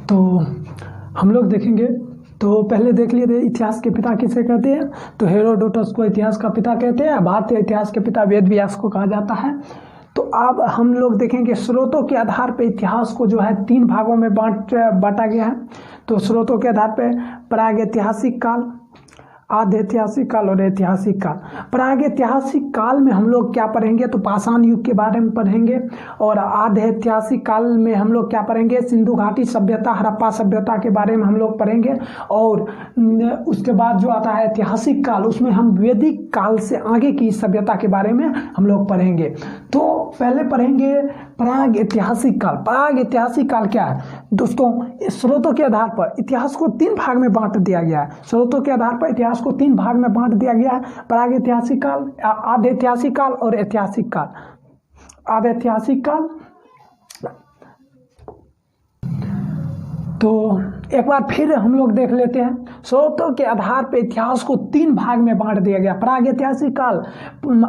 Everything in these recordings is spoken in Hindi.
तो हम लोग देखेंगे। तो पहले देख लिए थे इतिहास के पिता किसे कहते हैं। तो हेरोडोटस को इतिहास का पिता कहते हैं। भारतीय इतिहास के पिता वेद व्यास को कहा जाता है। तो अब हम लोग देखेंगे स्रोतों के आधार पर इतिहास को जो है 3 भागों में बांटा गया है। तो स्रोतों के आधार पर प्रागैतिहासिक काल, आद्य ऐतिहासिक काल और ऐतिहासिक काल। प्रागैतिहासिक काल में हम लोग क्या पढ़ेंगे, तो पाषाण युग के बारे में पढ़ेंगे। और आद्य ऐतिहासिक काल में हम लोग क्या पढ़ेंगे, सिंधु घाटी सभ्यता, हड़प्पा सभ्यता के बारे में हम लोग पढ़ेंगे। और उसके बाद जो आता है ऐतिहासिक काल, उसमें हम वैदिक काल से आगे की सभ्यता के बारे में हम लोग पढ़ेंगे। तो पहले पढ़ेंगे प्रागैतिहासिक काल। प्रागैतिहासिक काल क्या है दोस्तों, स्रोतों के आधार पर इतिहास को 3 भाग में बांट दिया गया है। स्रोतों के आधार पर इतिहास को 3 भाग में बांट दिया गया है। प्रागैतिहासिक काल, आद्य ऐतिहासिक काल और ऐतिहासिक काल। आद्य ऐतिहासिक काल, तो एक बार फिर हम लोग देख लेते हैं। स्रोतों के आधार पर इतिहास को 3 भाग में बांट दिया गया, प्रागैतिहासिक काल,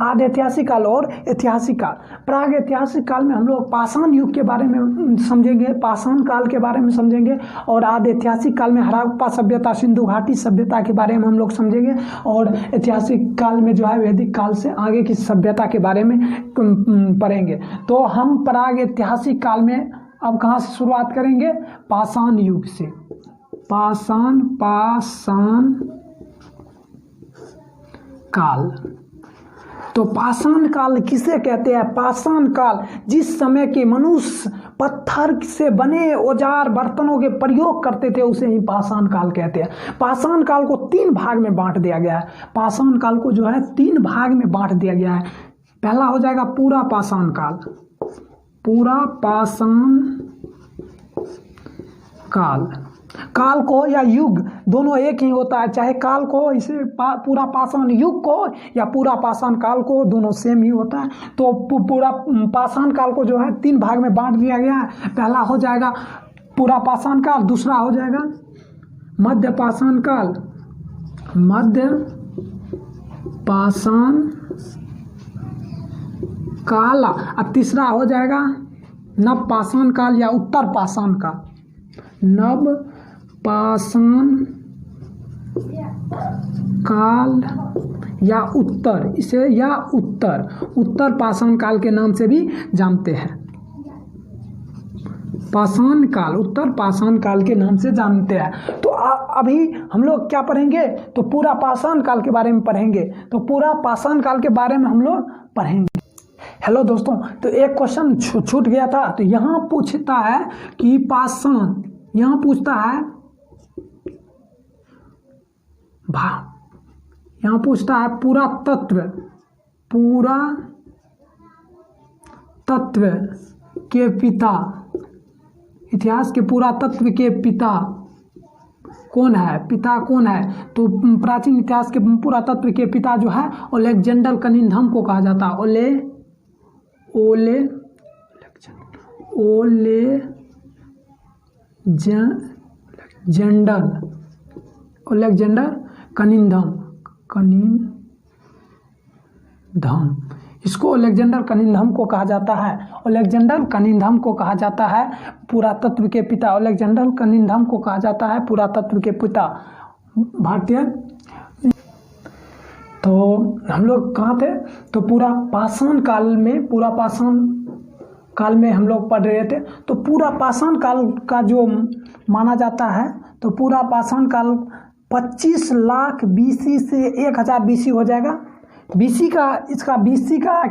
आद्य ऐतिहासिक काल और ऐतिहासिक काल। प्रागैतिहासिक काल में हम लोग पाषाण युग के बारे में समझेंगे, पाषाण काल के बारे में समझेंगे। और आद्य ऐतिहासिक काल में हड़प्पा सभ्यता, सिंधु घाटी सभ्यता के बारे में हम लोग समझेंगे। और ऐतिहासिक काल में जो है वैदिक काल से आगे की सभ्यता के बारे में पढ़ेंगे। तो हम प्रागैतिहासिक काल में अब कहाँ से शुरुआत करेंगे, पाषाण युग से। पाषाण काल। तो पाषाण काल किसे कहते हैं, पाषाण काल जिस समय के मनुष्य पत्थर से बने औजार बर्तनों के प्रयोग करते थे उसे ही पाषाण काल कहते हैं। पाषाण काल को 3 भाग में बांट दिया गया है। पाषाण काल को जो है 3 भाग में बांट दिया गया है। पहला हो जाएगा पूरा पाषाण काल। पूरा पाषाण काल, काल को या युग दोनों एक ही होता है, चाहे काल को इसे पूरा पाषाण युग को या पूरा पाषाण काल को, दोनों सेम ही होता है। तो पूरा पाषाण काल को जो है 3 भाग में बांट दिया गया है। पहला हो जाएगा पूरा पाषाण काल, दूसरा हो जाएगा मध्य पाषाण काल, मध्य पाषाण काल, और तीसरा हो जाएगा नव पाषाण काल या उत्तर पाषाण काल। नव पाषाण काल या उत्तर, इसे या उत्तर पाषाण काल के नाम से भी जानते हैं। पाषाण काल, उत्तर पाषाण काल के नाम से जानते हैं। तो अभी हम लोग क्या पढ़ेंगे, तो पूरा पाषाण काल के बारे में पढ़ेंगे। तो पूरा पाषाण काल के बारे में हम लोग पढ़ेंगे। हेलो दोस्तों, तो एक क्वेश्चन छूट गया था। तो यहाँ पूछता है कि पाषाण, यहाँ पूछता है यहाँ पूछता है पुरातत्व के पिता, इतिहास के पुरातत्व के पिता कौन है, पिता कौन है। तो प्राचीन इतिहास के पुरातत्व के पिता जो है अलेक्जेंडर कनिंघम को कहा जाता है। अलेक्जेंडर कनिंघम, इसको अलेक्जेंडर कनिंघम को कहा जाता है। अलेक्जेंडर कनिंघम को कहा जाता है पुरातत्व के पिता। अलेक्जेंडर कनिंघम को कहा जाता है पुरातत्व के पिता भारतीय। तो हम लोग कहाँ थे, तो पूरा पाषाण काल में हम लोग पढ़ रहे थे। तो पूरा पाषाण काल का जो माना जाता है, तो पूरा पाषाण काल 25 लाख BC से 1000 BC हो जाएगा। BC का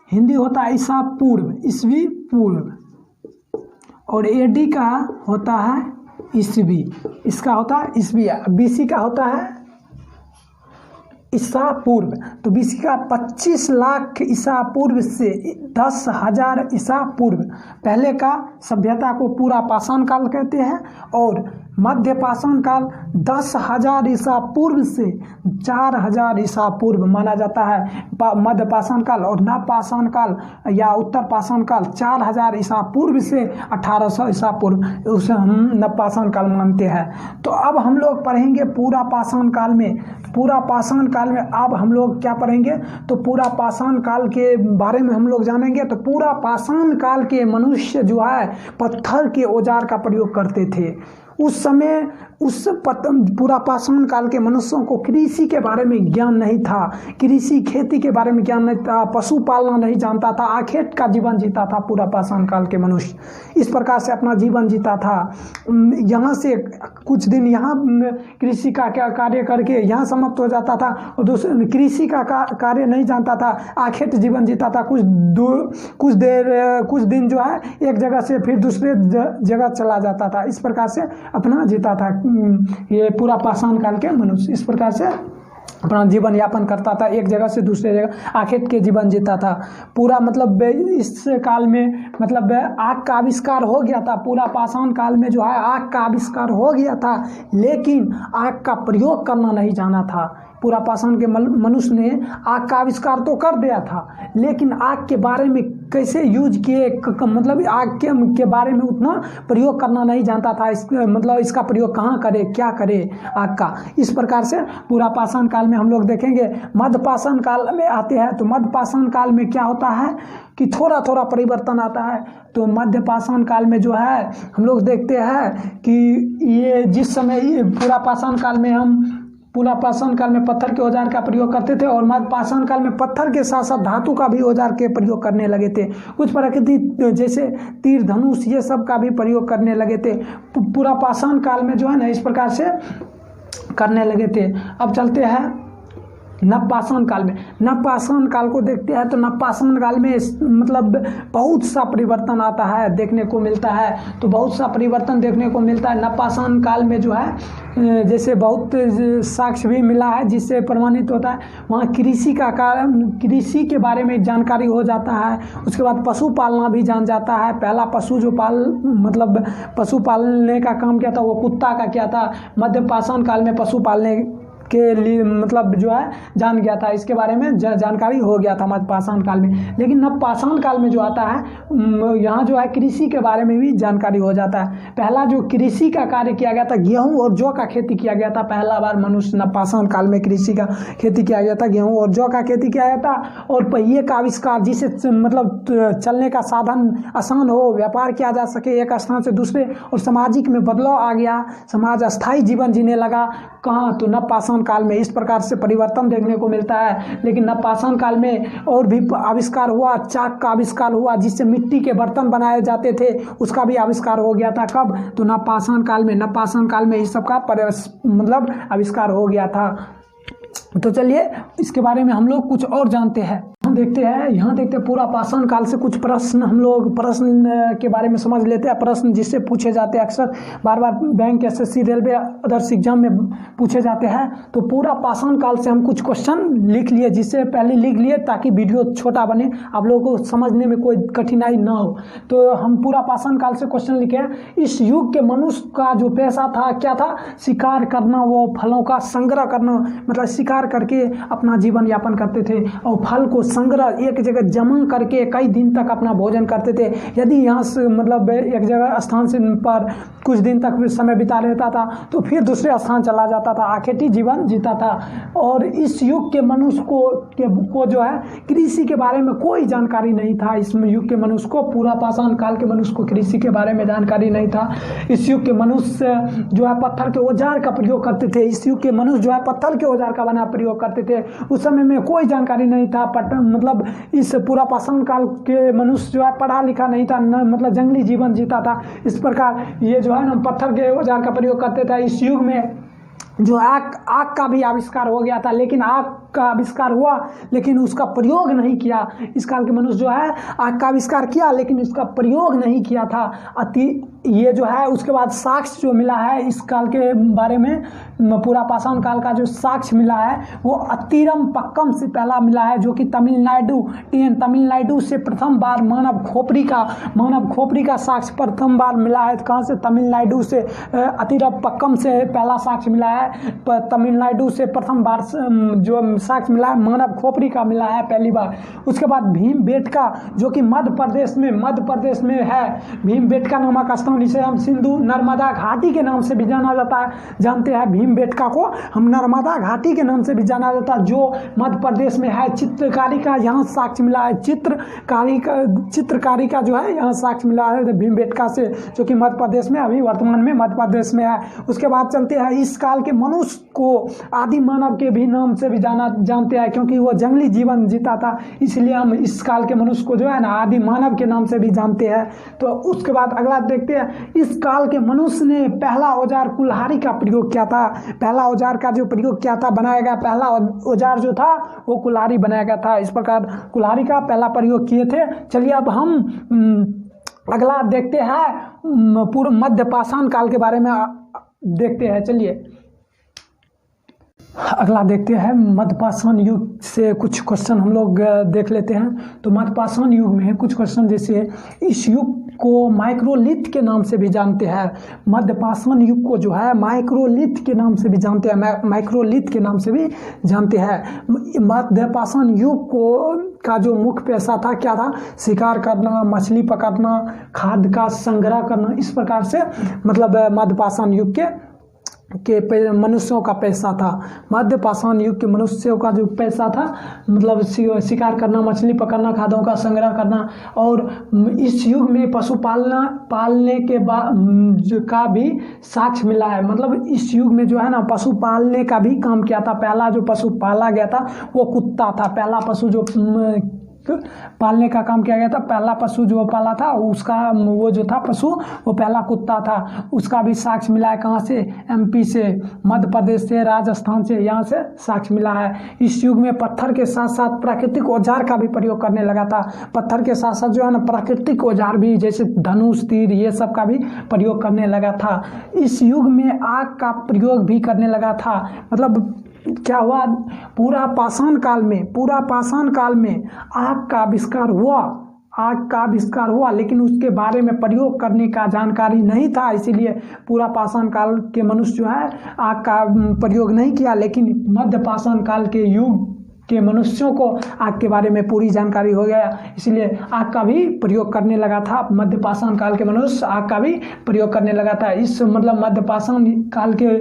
हिंदी होता है ईसा पूर्व, ईसवी पूर्व। और AD का होता है ईसवी, इसका होता है ईसवी। BC का होता है ईसा पूर्व। तो BC का 25 लाख ईसा पूर्व से 10,000 ईसा पूर्व पहले का सभ्यता को पूरा पाषाण काल कहते हैं। और मध्य पाषाण काल 10,000 ईसा पूर्व से 4,000 ईसा पूर्व माना जाता है मध्य पाषाण काल, और नव पाषाण काल या उत्तर पाषाण काल 4,000 ईसा पूर्व से 1800 ईसा पूर्व, उसे हम नव पाषाण काल मानते हैं। तो अब हम लोग पढ़ेंगे पूरा पाषाण काल में। पूरा पाषाण काल में अब हम लोग क्या पढ़ेंगे, तो पूरा पाषाण काल के बारे में हम लोग जानेंगे। तो पूरा पाषाण काल के मनुष्य जो है पत्थर के औजार का प्रयोग करते थे। उस समय पूरा पाषाण काल के मनुष्यों को कृषि के बारे में ज्ञान नहीं था, कृषि खेती के बारे में ज्ञान नहीं था, पशु पालना नहीं जानता था, आखेट का जीवन जीता था पूरा पाषाण काल के मनुष्य। इस प्रकार से अपना जीवन जीता था। यहाँ से कुछ दिन यहाँ कृषि का कार्य करके यहाँ समाप्त हो जाता था, और दूसरे कृषि का कार्य नहीं जानता था, आखेट जीवन जीता था। कुछ दिन जो है एक जगह से फिर दूसरे जगह चला जाता था। इस प्रकार से अपना जीता था ये पूरा पाषाण काल के मनुष्य। इस प्रकार से अपना जीवन यापन करता था, एक जगह से दूसरे जगह आखेट के जीवन जीता था। पूरा मतलब इस काल में मतलब आग का आविष्कार हो गया था। पूरा पाषाण काल में जो है आग का आविष्कार हो गया था, लेकिन आग का प्रयोग करना नहीं जाना था। पूरा पाषाण के मनुष्य ने आग का आविष्कार तो कर दिया था, लेकिन आग के बारे में कैसे यूज किए, मतलब आग के बारे में उतना प्रयोग करना नहीं जानता था। मतलब इसका प्रयोग कहाँ करे, क्या करे आग का। इस प्रकार से पूरा पाषाण काल में हम लोग देखेंगे। मध्य पाषाण काल में आते हैं तो मध्य पाषाण काल में क्या होता है कि थोड़ा थोड़ा परिवर्तन आता है। तो मध्य पाषाण काल में जो है हम लोग देखते हैं कि ये जिस समय पूरा पाषाण काल में हम पूरा पाषाण काल में पत्थर के औजार का प्रयोग करते थे, और मध्य पाषाण काल में पत्थर के साथ साथ धातु का भी औजार के प्रयोग करने लगे थे। कुछ प्रकृति जैसे तीर धनुष ये सब का भी प्रयोग करने लगे थे। पूरा पाषाण काल में जो है ना इस प्रकार से करने लगे थे। अब चलते हैं नव पाषाण काल में। नव पाषाण काल को देखते हैं तो नव पाषाण काल में मतलब बहुत सा परिवर्तन आता है, देखने को मिलता है। तो बहुत सा परिवर्तन देखने को मिलता है नव पाषाण काल में जो है, जैसे बहुत साक्ष्य भी मिला है जिससे प्रमाणित होता है। वहाँ कृषि का कार्य, कृषि के बारे में जानकारी हो जाता है। उसके बाद पशु पालना भी जान जाता है। पहला पशु जो मतलब पशु पालने का काम किया था वो कुत्ता का किया था। मध्य पाषाण काल में पशु पालने के लिए मतलब जो है जान गया था, इसके बारे में जानकारी हो गया था मध्य पाषाण काल में। लेकिन नव पाषाण काल में जो आता है यहाँ जो है कृषि के बारे में भी जानकारी हो जाता है। पहला जो कृषि का कार्य किया गया था, गेहूं और जौ का खेती किया गया था। पहला बार मनुष्य नव पाषाण काल में कृषि का खेती किया गया था, गेहूं और जौ का खेती किया गया था। और पहिए का आविष्कार, जिससे मतलब चलने का साधन आसान हो, व्यापार किया जा सके एक स्थान से दूसरे, और सामाजिक में बदलाव आ गया, समाज अस्थायी जीवन जीने लगा। कहाँ, तो नव पाषाण काल में इस प्रकार से परिवर्तन देखने को मिलता है। लेकिन नव पाषाण काल में और भी आविष्कार हुआ, चाक का आविष्कार हुआ जिससे मिट्टी के बर्तन बनाए जाते थे, उसका भी आविष्कार हो गया था। कब, तो नव पाषाण काल में। नव पाषाण काल में इस सब का मतलब आविष्कार हो गया था। तो चलिए इसके बारे में हम लोग कुछ और जानते हैं। हम देखते हैं, यहाँ देखते हैं पूरा पाषाण काल से कुछ प्रश्न, हम लोग प्रश्न के बारे में समझ लेते हैं। प्रश्न जिससे पूछे जाते हैं, अक्सर बार बार bank, SSC, railway, others exam में पूछे जाते हैं। तो पूरा पाषाण काल से हम कुछ क्वेश्चन लिख लिए, जिससे पहले लिख लिए ताकि वीडियो छोटा बने, आप लोगों को समझने में कोई कठिनाई ना हो। तो हम पूरा पाषाण काल से क्वेश्चन लिखे हैं। इस युग के मनुष्य का जो पेशा था क्या था, शिकार करना, वो फलों का संग्रह करना, मतलब शिकार करके अपना जीवन यापन करते थे, और फल को संग्रह एक जगह जमा करके कई दिन तक अपना भोजन करते थे। यदि यहाँ से मतलब एक जगह स्थान से पर कुछ दिन तक समय बिता लेता था तो फिर दूसरे स्थान चला जाता था, आखेटी जीवन जीता था। और इस युग के मनुष्य को जो है कृषि के बारे में कोई जानकारी नहीं था। इस युग के मनुष्य को, पूरा पाषाण काल के मनुष्य को कृषि के बारे में जानकारी नहीं था। इस युग के मनुष्य जो है पत्थर के औजार का प्रयोग करते थे। इस युग के मनुष्य जो है पत्थर के औजार का बना प्रयोग करते थे। उस समय में कोई जानकारी नहीं था। मतलब इस पूरा पाषाण काल के मनुष्य जो है पढ़ा लिखा नहीं था, मतलब जंगली जीवन जीता था। इस प्रकार ये जो है ना पत्थर के औजार का प्रयोग करते थे। इस युग में जो आग का भी आविष्कार हो गया था, लेकिन आग का आविष्कार हुआ लेकिन उसका प्रयोग नहीं किया। इस काल के मनुष्य जो है आग का आविष्कार किया लेकिन उसका प्रयोग नहीं किया था। ये जो है उसके बाद साक्ष्य जो मिला है इस काल के बारे में, पूरा पाषाण काल का जो साक्ष्य मिला है वो अतिरम पक्कम से पहला मिला है, जो कि तमिलनाडु से प्रथम बार मानव खोपड़ी का साक्ष्य प्रथम बार मिला है। कहाँ से? तमिलनाडु से। अतिरम पक्कम से पहला साक्ष्य मिला है, तमिलनाडु से प्रथम बार जो साक्ष्य मिला है मानव खोपड़ी का मिला है पहली बार। उसके बाद भीमबेटका जो कि मध्य प्रदेश में है, भीमबेटका नामक स्थान, इसे हम सिंधु नर्मदा घाटी के नाम से भी जाना जाता है। जानते हैं भीमबेटका को हम नर्मदा घाटी के नाम से भी जाना जाता है, जो मध्य प्रदेश में है। चित्रकारी का यहाँ साक्ष्य मिला है, चित्रकारी का जो है यहाँ साक्ष्य मिला है भीमबेटका से, जो कि मध्य प्रदेश में अभी वर्तमान में मध्य प्रदेश में है। उसके बाद चलते हैं, इस काल के मनुष्य को आदि मानव के भी नाम से भी जानते हैं, क्योंकि वो जंगली जीवन जीता था, इसलिए हम इस काल के मनुष्य को जो है ना आदि मानव के नाम से भी जानते हैं। तो उसके बाद अगला देखते हैं, इस काल के मनुष्य ने पहला औजार कुल्हाड़ी का प्रयोग किया था। पहला औजार का जो प्रयोग किया था, बनाया गया पहला औजार जो था वो कुल्हाड़ी बनाया गया था। इस प्रकार कुल्हाड़ी का पहला प्रयोग किए थे। चलिए अब हम अगला देखते हैं, पूर्व मध्य पाषाण काल के बारे में देखते हैं। चलिए अगला देखते हैं, मध्य पाषाण युग से कुछ क्वेश्चन हम लोग देख लेते हैं। तो मध्य पाषाण युग में कुछ क्वेश्चन, जैसे इस युग को माइक्रोलिथ के नाम से भी जानते हैं। मध्य पाषाण युग को जो है माइक्रोलिथ के नाम से भी जानते हैं, माइक्रोलिथ के नाम से भी जानते हैं। मध्य पाषाण युग का जो मुख्य पेशा था क्या था? शिकार करना, मछली पकड़ना, खाद्य का संग्रह करना। इस प्रकार से मतलब मध्य पाषाण युग के मनुष्यों का पैसा था। मध्य पाषाण युग के मनुष्यों का जो पैसा था मतलब शिकार करना, मछली पकड़ना, खाद्यों का संग्रह करना। और इस युग में पशु पालने के का भी साक्ष्य मिला है। मतलब इस युग में जो है ना पशु पालने का भी काम किया था। पहला जो पशु पाला गया था वो कुत्ता था। पहला पशु जो पालने का काम किया गया था, पहला पशु जो पाला था उसका वो जो था पशु वो पहला कुत्ता था। उसका भी साक्ष्य मिला है। कहाँ से? एमपी से, मध्य प्रदेश से, राजस्थान से, यहाँ से साक्ष्य मिला है। इस युग में पत्थर के साथ साथ प्राकृतिक औजार का भी प्रयोग करने लगा था। पत्थर के साथ साथ जो है ना प्राकृतिक औजार भी, जैसे धनुष, तीर, ये सब का भी प्रयोग करने लगा था। इस युग में आग का प्रयोग भी करने लगा था। मतलब क्या हुआ? पूरा पाषाण काल में आग का आविष्कार हुआ लेकिन उसके बारे में प्रयोग करने का जानकारी नहीं था, इसीलिए पूरा पाषाण काल के मनुष्य जो है आग का प्रयोग नहीं किया। लेकिन मध्य पाषाण काल के युग के मनुष्यों को आग के बारे में पूरी जानकारी हो गया, इसलिए आग का भी प्रयोग करने लगा था। मध्य पाषाण काल के मनुष्य आग का भी प्रयोग करने लगा था। इस मतलब मध्य पाषाण काल के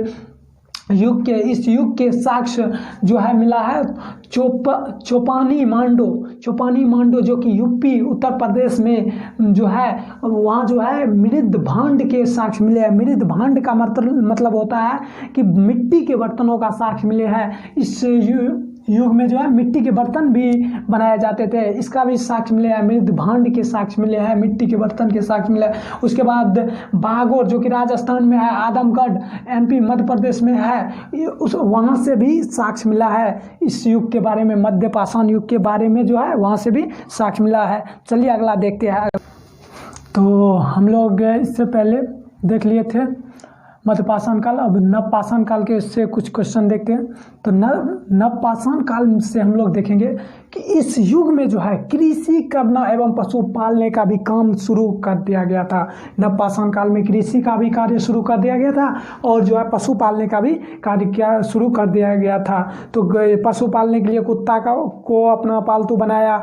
इस युग के साक्ष्य जो है मिला है चौपानी मांडो जो कि यूपी उत्तर प्रदेश में जो है, वहाँ जो है मृद भांड के साक्ष्य मिले हैं। मृद भांड का मतलब होता है कि मिट्टी के बर्तनों का साक्ष्य मिले हैं। इस युग में जो है मिट्टी के बर्तन भी बनाए जाते थे, इसका भी साक्ष्य मिले हैं। मृद भांड के साक्ष्य मिले हैं, मिट्टी के बर्तन के साक्ष्य मिले हैं। उसके बाद बागोर जो कि राजस्थान में है, आदमगढ़ एमपी मध्य प्रदेश में है, वहाँ से भी साक्ष्य मिला है। इस युग के बारे में, मध्य पाषाण युग के बारे में जो है वहाँ से भी साक्ष्य मिला है। चलिए अगला देखते हैं। तो हम लोग इससे पहले देख लिए थे मध्य पाषाण काल। अब नव पाषाण काल के इससे कुछ क्वेश्चन देखते हैं। तो नव पाषाण काल से हम लोग देखेंगे कि इस युग में जो है कृषि करना एवं पशु पालने का भी काम शुरू कर दिया गया था। नव पाषाण काल में कृषि का भी कार्य शुरू कर दिया गया था और जो है पशु पालने का भी कार्य शुरू कर दिया गया था। तो पशु पालने के लिए कुत्ता को अपना पालतू बनाया,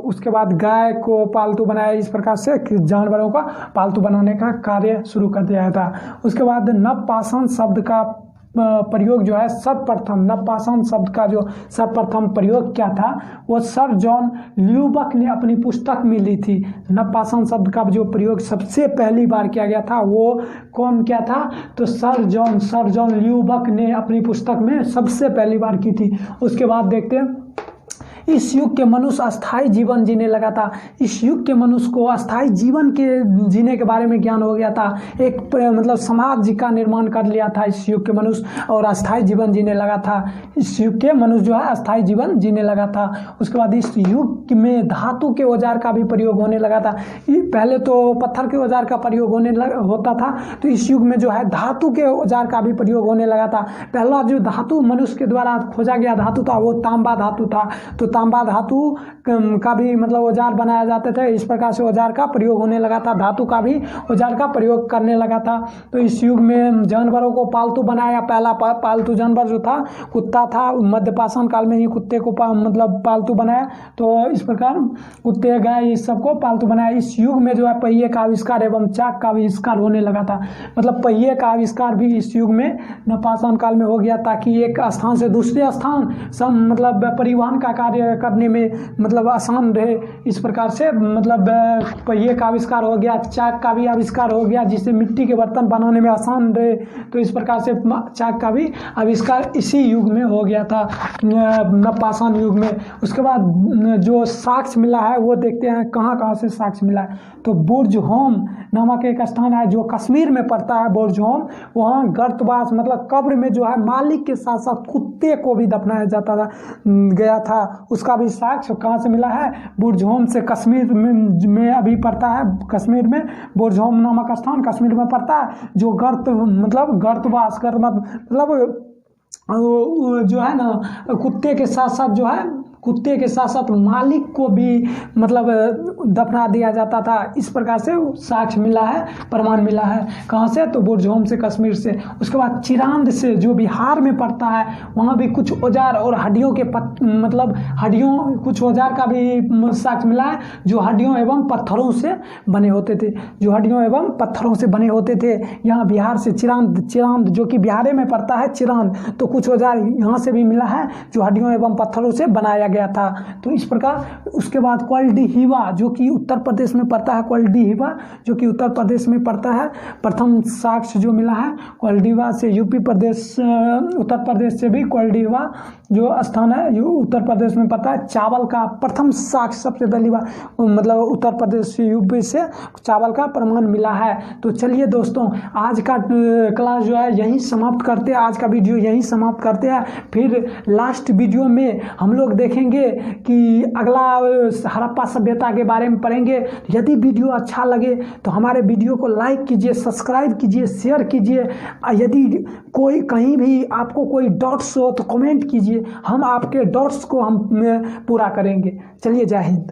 उसके बाद गाय को पालतू बनाया। इस प्रकार से जानवरों का पालतू बनाने का कार्य शुरू कर दिया था। उसके बाद नव पाषाण शब्द का प्रयोग जो है सर्वप्रथम, नव पाषाण शब्द का जो सर्वप्रथम प्रयोग क्या था वो सर जॉन ल्यूबक ने अपनी पुस्तक में ली थी। नव पाषाण शब्द का जो प्रयोग सबसे पहली बार किया गया था वो कौन किया था? तो सर जॉन ल्यूबक ने अपनी पुस्तक में सबसे पहली बार की थी। उसके बाद देखते हैं इस युग के मनुष्य अस्थाई जीवन जीने लगा था। इस युग के मनुष्य को अस्थाई जीवन के जीने के बारे में ज्ञान हो गया था। एक मतलब समाज का निर्माण कर लिया था इस युग के मनुष्य और अस्थाई जीवन जीने लगा था। इस युग के मनुष्य जो है अस्थाई जीवन जीने लगा था। उसके बाद इस युग में धातु के औजार का भी प्रयोग होने लगा था। पहले तो पत्थर के औजार का प्रयोग होता था, तो इस युग में जो है धातु के औजार का भी प्रयोग होने लगा था। पहला जो धातु मनुष्य के द्वारा खोजा गया धातु था वो तांबा धातु था, तो तांबा धातु का भी मतलब औजार बनाया जाते थे। इस प्रकार से औजार का प्रयोग होने लगा था, धातु का भी औजार का प्रयोग करने लगा था। तो इस युग में जानवरों को पालतू बनाया। पहला पालतू जानवर जो था कुत्ता था। मध्य पाषाण काल में ही कुत्ते को मतलब पालतू बनाया। तो इस प्रकार कुत्ते गाय इस सबको पालतू बनाया। इस युग में जो है पहिए का आविष्कार एवं चाक का आविष्कार होने लगा था। मतलब पहिए का आविष्कार भी इस युग में नवपाषाण काल में हो गया, ताकि एक स्थान से दूसरे स्थान मतलब परिवहन का कार्य करने में मतलब आसान रहे। इस प्रकार से मतलब पहिए का आविष्कार हो गया, चाक का भी आविष्कार हो गया, जिससे मिट्टी के बर्तन बनाने में आसान रहे। तो इस प्रकार से चाक का भी आविष्कार इसी युग में हो गया था, नवपाषाण युग में। उसके बाद जो साक्ष्य मिला है वो देखते हैं कहाँ कहाँ से साक्ष्य मिला है। तो बुर्ज होम नामक एक स्थान है जो कश्मीर में पड़ता है, बुर्ज होम। वहाँ गर्तवास मतलब कब्र में जो है मालिक के साथ साथ कुत्ते को भी दफनाया जाता था गया था। उसका भी साक्ष्य कहाँ से मिला है? बुर्ज होम से। कश्मीर में अभी पड़ता है, कश्मीर में बुर्ज होम नामक स्थान कश्मीर में पड़ता है, जो गर्तवास मतलब जो है ना कुत्ते के साथ साथ जो है कुत्ते के साथ साथ मालिक को भी मतलब दफना दिया जाता था। इस प्रकार से साक्ष्य मिला है, प्रमाण मिला है। कहाँ से? तो बुर्ज होम से, कश्मीर से। उसके बाद चिरांद से जो बिहार में पड़ता है, वहाँ भी कुछ औजार और हड्डियों के मतलब हड्डियों कुछ औजार का भी साक्ष्य मिला है जो हड्डियों एवं पत्थरों से बने होते थे, जो हड्डियों एवं पत्थरों से बने होते थे। यहाँ बिहार से चिरांद जो कि बिहार में पड़ता है चिरांद, तो कुछ औजार यहाँ से भी मिला है जो हड्डियों एवं पत्थरों से बनाया गया था। तो इस प्रकार उसके बाद क्वालडीहिवा जो कि उत्तर प्रदेश में पड़ता है, क्वालडीहिवा जो कि उत्तर प्रदेश में पड़ता है। प्रथम साक्ष्य जो मिला है क्वालडीहिवा से। यूपी प्रदेश उत्तर प्रदेश से भी क्वालडीहिवा जो स्थान है ये उत्तर प्रदेश में पड़ता है। चावल का प्रथम साक्ष्य सबसे पहली बार मतलब उत्तर प्रदेश से, यूपी से चावल का प्रमाण मिला है। तो चलिए दोस्तों, आज का क्लास जो है यहीं समाप्त करते हैं, आज का वीडियो यहीं समाप्त करते हैं। फिर लास्ट वीडियो में हम लोग देखेंगे कि अगला हड़प्पा सभ्यता के बारे में पढ़ेंगे। यदि वीडियो अच्छा लगे तो हमारे वीडियो को लाइक कीजिए, सब्सक्राइब कीजिए, शेयर कीजिए। यदि कोई कहीं भी आपको कोई डाउट्स हो तो कमेंट कीजिए, हम आपके डाउट्स को हम पूरा करेंगे। चलिए, जय हिंद।